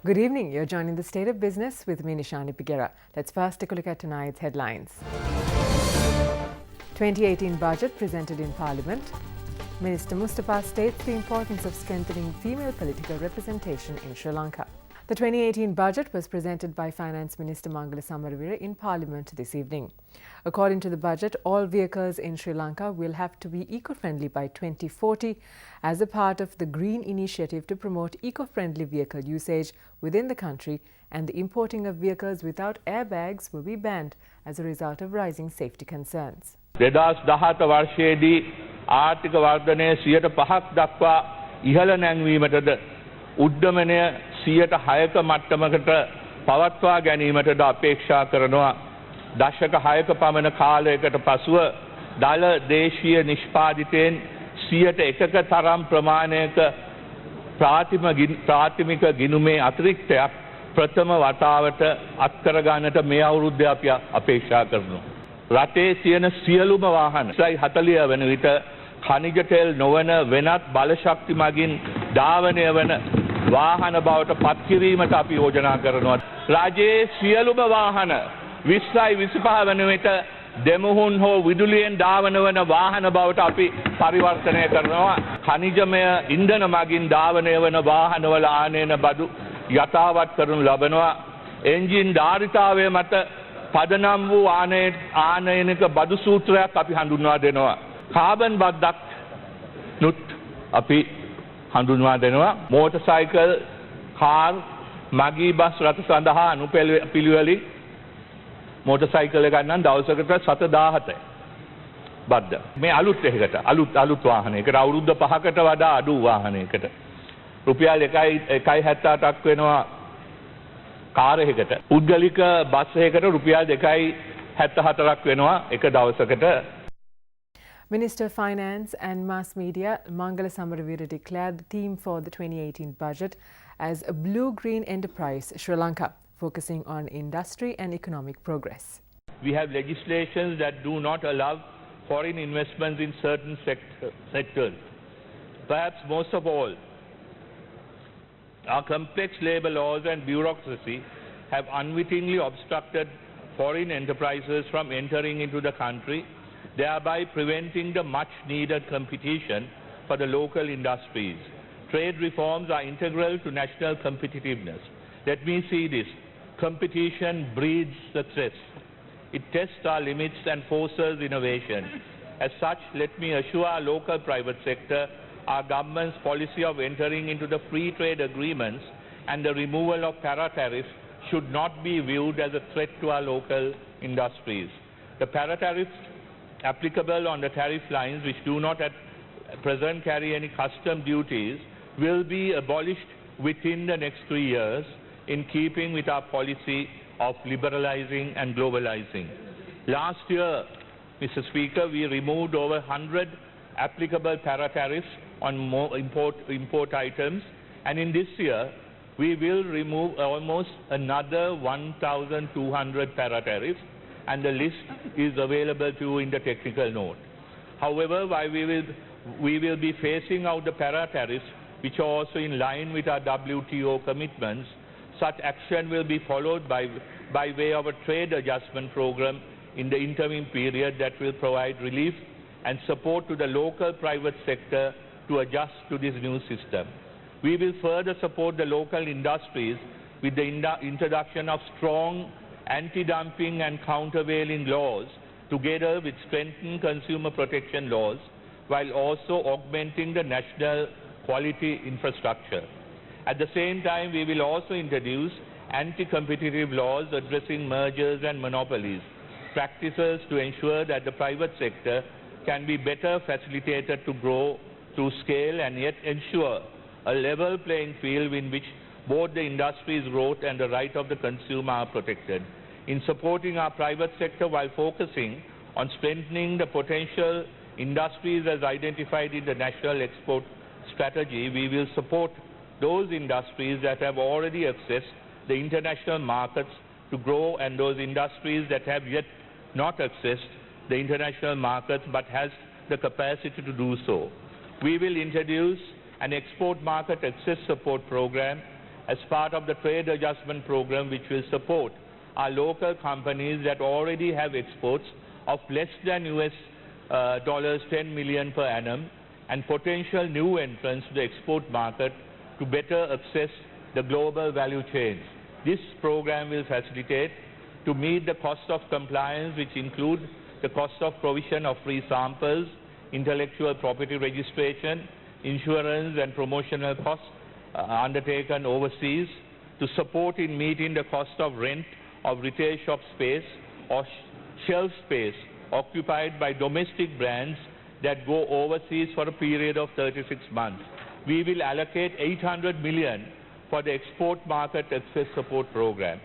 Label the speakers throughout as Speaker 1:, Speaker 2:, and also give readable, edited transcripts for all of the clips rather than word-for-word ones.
Speaker 1: Good evening. You're joining the State of Business with me, Nishani Pigera. Let's first take a look at tonight's headlines. 2018 budget presented in Parliament. Minister Mustafa states the importance of strengthening female political representation in Sri Lanka. The 2018 budget was presented by Finance Minister Mangala Samaravira in Parliament this evening. According to the budget, all vehicles in Sri Lanka will have to be eco-friendly by 2040 as a part of the Green Initiative to promote eco-friendly vehicle usage within the country, and the importing of vehicles without airbags will be banned as a result of rising safety concerns.
Speaker 2: 2017 වර්ෂයේදී ආර්ථික වර්ධනය 5% දක්වා ඉහළ නැංවීමටද උද්දමනය 6%ක මට්ටමකට පවත්වා ගැනීමටද අපේක්ෂා කරනවා. දශක 6ක පමණ කාලයකට පසුව දල දේශීය නිෂ්පාදිතයෙන් 101ක තරම් ප්‍රමාණයක ප්‍රාථමික ගිණුමේ අතිරික්තයක් ප්‍රථම වතාවට අත්කර ගන්නට මේ අවුරුද්දේ අපි අපේක්ෂා කරනවා. රටේ තියෙන සියලුම වාහන 40 වන විට ඛනිජ තෙල් නොවන වෙනත් බලශක්ති මගින් ධාවනය වන වාහන බවට පත් කිරීමට අපි යෝජනා කරනවා. රජයේ සියලුම වාහන 2025 වන විට දෙමුහුන් හෝ විදුලියෙන් ධාවන වන වාහන බවට අපි පරිවර්තනය කරනවා. ඛනිජමය ඉන්ධන මගින් ධාවනය වන වාහනවල ආනයන බදු යථාවත් කරනු ලබනවා. එන්ජින් ධාරිතාවය මත පදනම් වූ ආනයනික බදු සූත්‍රයක් අපි හඳුන්වා දෙනවා. කාබන් බද්දක් නුත් අපි හඳුන්වා දෙනවා. මෝටර් සයිකල්, කාර්, මගී බස් රථ සඳහා අනුපිළිවෙලින් මෝටර් සයිකල් එකක් නම් දවසකට 7,000යි බද්ද. මේ අලුත් එකකට අලුත් වාහනයකට අවුරුද්ද 5කට වඩා අඩු වාහනයකට රුපියල් 1.78ක් වෙනවා. කාර් එකකට පුද්ගලික බස් එකකට රුපියල් 2.74ක් වෙනවා එක දවසකට.
Speaker 1: Minister of Finance and Mass Media Mangala Samaravira declared the theme for the 2018 budget as a blue-green enterprise Sri Lanka, focusing on industry and economic progress.
Speaker 2: We have legislations that do not allow foreign investments in certain sectors. Perhaps most of all, our complex labour laws and bureaucracy have unwittingly obstructed foreign enterprises from entering into the country, thereby preventing the much-needed competition for the local industries. Trade reforms are integral to national competitiveness. Let me see this. Competition breeds success. It tests our limits and forces innovation. As such, let me assure our local private sector our government's policy of entering into the free trade agreements and the removal of para-tariffs should not be viewed as a threat to our local industries. The para-tariffs applicable on the tariff lines which do not at present carry any custom duties will be abolished within the next 3 years, in keeping with our policy of liberalizing and globalizing. Last year, Mr. Speaker, we removed over 100 applicable para-tariffs on import items, and in this year we will remove almost another 1,200 para-tariffs, and the list is available to you in the technical note. However, while we will be phasing out the para-tariffs, which are also in line with our WTO commitments, such action will be followed by way of a trade adjustment program in the interim period that will provide relief and support to the local private sector to adjust to this new system. We will further support the local industries with the introduction of strong anti-dumping and countervailing laws, together with strengthened consumer protection laws, while also augmenting the national quality infrastructure. At the same time, we will also introduce anti-competitive laws addressing mergers and monopolies, practices to ensure that the private sector can be better facilitated to grow to scale and yet ensure a level playing field in which both the industry's growth and the right of the consumer are protected. In supporting our private sector while focusing on strengthening the potential industries as identified in the National Export Strategy, we will support those industries that have already accessed the international markets to grow, and those industries that have yet not accessed the international markets but has the capacity to do so. We will introduce an export market access support program as part of the trade adjustment program, which will support our local companies that already have exports of less than US dollars 10 million per annum and potential new entrants to the export market to better access the global value chains. This program will facilitate to meet the cost of compliance, which include the cost of provision of free samples, intellectual property registration, insurance and promotional costs undertaken overseas, to support in meeting the cost of rent of retail shop space or shelf space occupied by domestic brands that go overseas for a period of 36 months. We will allocate 800 million for the export market access support program.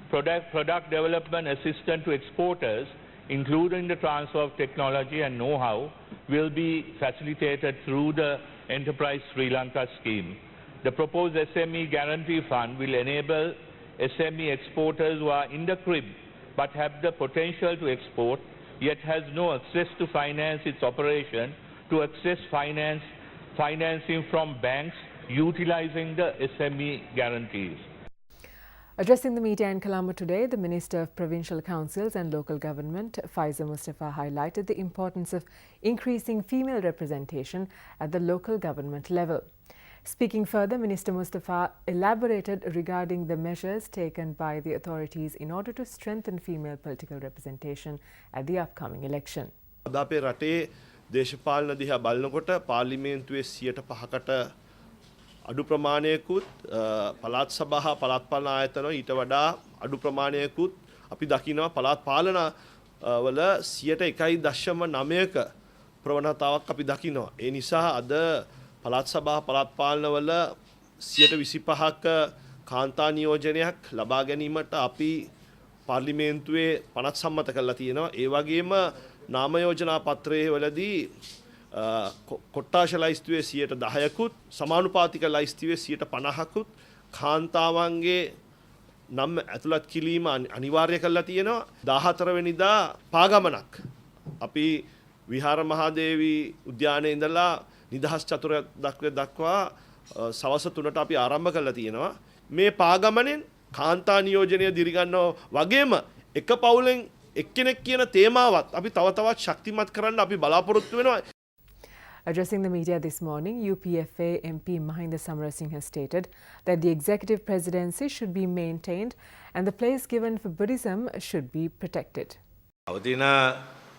Speaker 2: Product development assistance to exporters, including the transfer of technology and know-how, will be facilitated through the Enterprise Sri Lanka scheme. The proposed SME Guarantee Fund will enable SME exporters who are in the crib but have the potential to export yet has no access to finance its operation to access financing from banks utilizing the SME guarantees.
Speaker 1: Addressing the media in Colombo today, the Minister of Provincial Councils and Local Government, Faiza Mustafa, highlighted the importance of increasing female representation at the local government level. Speaking further, Minister Mustafa elaborated regarding the measures taken by the authorities in order to strengthen female political representation at the upcoming election.
Speaker 3: අපේ රටේ දේශපාලන දිහා බලනකොට පාර්ලිමේන්තුවේ 105කට අඩු ප්‍රමාණයකුත් පළාත් සභා හා පළාත් පාලන ආයතන ඊට වඩා අඩු ප්‍රමාණයකුත් අපි දකිනවා පළාත් පාලන වල 101.9ක ප්‍රවණතාවක් අපි දකිනවා. ඒ නිසා අද පළාත් සභා පළාත් පාලන වල 125ක කාන්තා නියෝජනයක් ලබා ගැනීමට අපි පාර්ලිමේන්තුවේ 50 සම්මත කරලා තියෙනවා. ඒ වගේම නාම යෝජනා පත්‍රයේ වලදී කොට්ටාශ ලයිස්තුවේ 10%කුත් සමානුපාතික ලයිස්තුවේ 50%කුත් කාන්තාවන්ගේ නම් ඇතුළත් කිරීම අනිවාර්ය කරලා තියෙනවා. 14 වෙනිදා පාගමනක් අපි විහාර මහාදේවී උද්‍යානයේ ඉඳලා නිදහස් චතුර දක්වා සවස් 3ට අපි ආරම්භ කරලා තියෙනවා. මේ පාගමනෙන් කාන්තා නියෝජනය දිරිගන්නව වගේම එක පවුලෙන් එක්කෙනෙක් කියන තේමාවත් අපි තව තවත් ශක්තිමත් කරන්න අපි බලාපොරොත්තු වෙනවා.
Speaker 1: Addressing the media this morning, UPFA MP Mahinda Samarasinghe stated that the executive presidency should be maintained and the place given for Buddhism should be protected.
Speaker 4: අවදින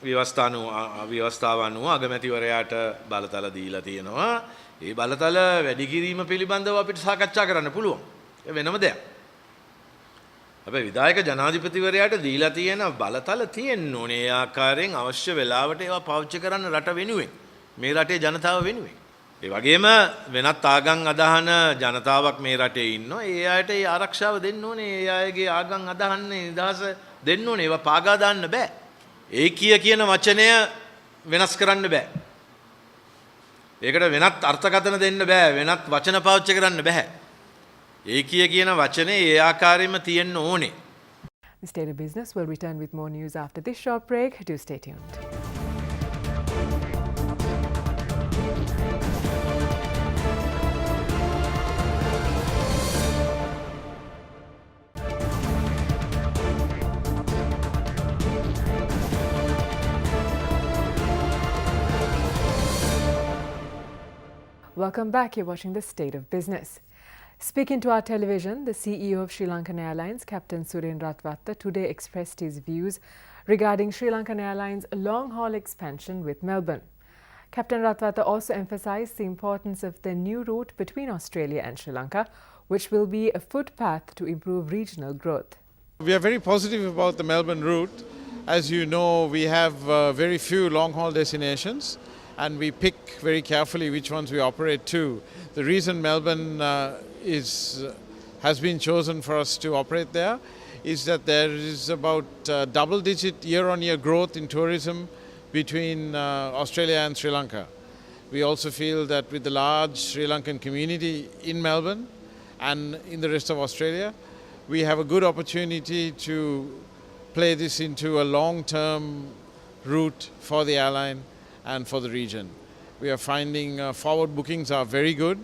Speaker 4: ව්‍යවස්ථාව අනුව අගමැතිවරයාට බලතල දීලා තියෙනවා. ඒ බලතල වැඩි කිරීම පිළිබඳව අපිට සාකච්ඡා කරන්න පුළුවන්. ඒ වෙනම දෙයක්. අපේ විධායක ජනාධිපතිවරයාට දීලා තියෙන බලතල තියෙන්න ඕනේ. ඒ ආකාරයෙන් අවශ්‍ය වෙලාවට ඒවා පාවිච්චි කරන්න රට වෙනුවෙන්. මේ රටේ ජනතාව වෙනුවෙන්. ඒ වගේම වෙනත් ආගම් අදහන ජනතාවක් මේ රටේ ඉන්නවා. ඒ අයට ඒ ආරක්ෂාව දෙන්න ඕනේ. ඒ අයගේ ආගම් අදහන්නේ නිදහස දෙන්න ඕනේ. ඒවා පාගා දාන්න බෑ. ඒකීය කියන වචනය වෙනස් කරන්න බෑ. ඒකට වෙනත් අර්ථකථන දෙන්න බෑ. වෙනත් වචන පාවිච්චි කරන්න බෑ. ඒකීය කියන වචනේ ඒ ආකාරයෙන්ම තියෙන්න ඕනේ.
Speaker 1: The State of Business will return with more news after this short break. Do stay tuned. Welcome back. You're watching The State of Business. Speaking to our television, the CEO of Sri Lankan Airlines, Captain Suren Ratwatta, today expressed his views regarding Sri Lankan Airlines' long-haul expansion with Melbourne. Captain Ratwatta also emphasised the importance of the new route between Australia and Sri Lanka, which will be a footpath to improve regional growth.
Speaker 5: We are very positive about the Melbourne route. As you know, we have very few long-haul destinations, and we pick very carefully which ones we operate to. The reason Melbourne has been chosen for us to operate there is that there is about double-digit year-on-year growth in tourism between Australia and Sri Lanka. We also feel that with the large Sri Lankan community in Melbourne and in the rest of Australia, we have a good opportunity to play this into a long-term route for the airline and for the region. We are finding forward bookings are very good,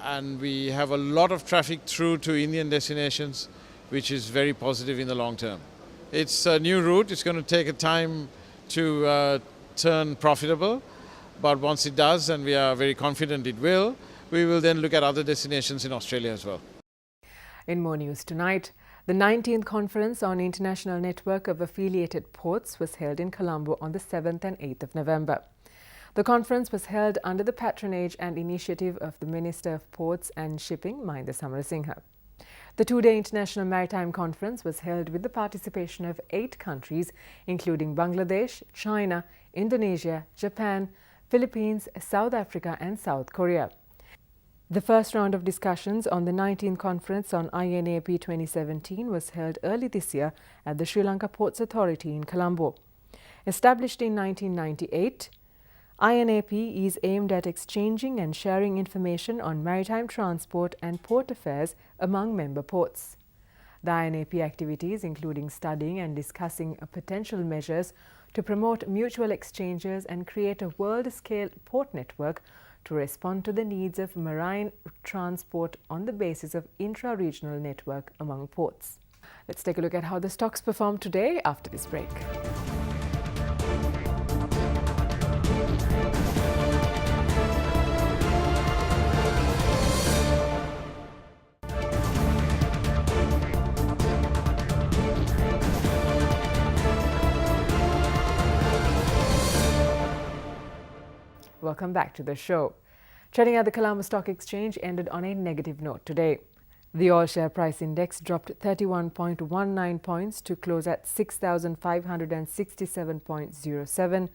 Speaker 5: and we have a lot of traffic through to Indian destinations, which is very positive in the long term. It's a new route. It's going to take a time to turn profitable, but once it does, and we are very confident it will, we will then look at other destinations in Australia as well.
Speaker 1: In more news tonight, the 19th Conference on International Network of Affiliated Ports was held in Colombo on the 7th and 8th of November. The conference was held under the patronage and initiative of the Minister of Ports and Shipping, Mahinda Samarasinghe. The two-day International Maritime Conference was held with the participation of 8 countries, including Bangladesh, China, Indonesia, Japan, Philippines, South Africa and South Korea. The first round of discussions on the 19th Conference on INAP 2017 was held early this year at the Sri Lanka Ports Authority in Colombo. Established in 1998, INAP is aimed at exchanging and sharing information on maritime transport and port affairs among member ports. The INAP activities, including studying and discussing potential measures to promote mutual exchanges and create a world-scale port network to respond to the needs of marine transport on the basis of intra-regional network among ports. Let's take a look at how the stocks performed today after this break. Welcome back to the show. Trading at the Colombo Stock Exchange ended on a negative note today. The All Share Price Index dropped 31.19 points to close at 6,567.07,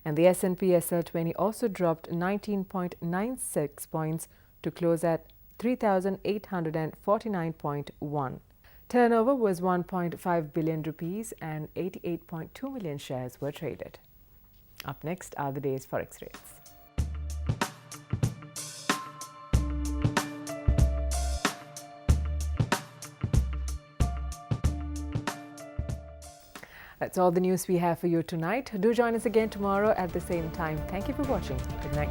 Speaker 1: and the S&P SL20 also dropped 19.96 points to close at 3,849.1. Turnover was 1.5 billion rupees and 88.2 million shares were traded. Up next are the day's forex rates. That's all the news we have for you tonight. Do join us again tomorrow at the same time. Thank you for watching. Good night.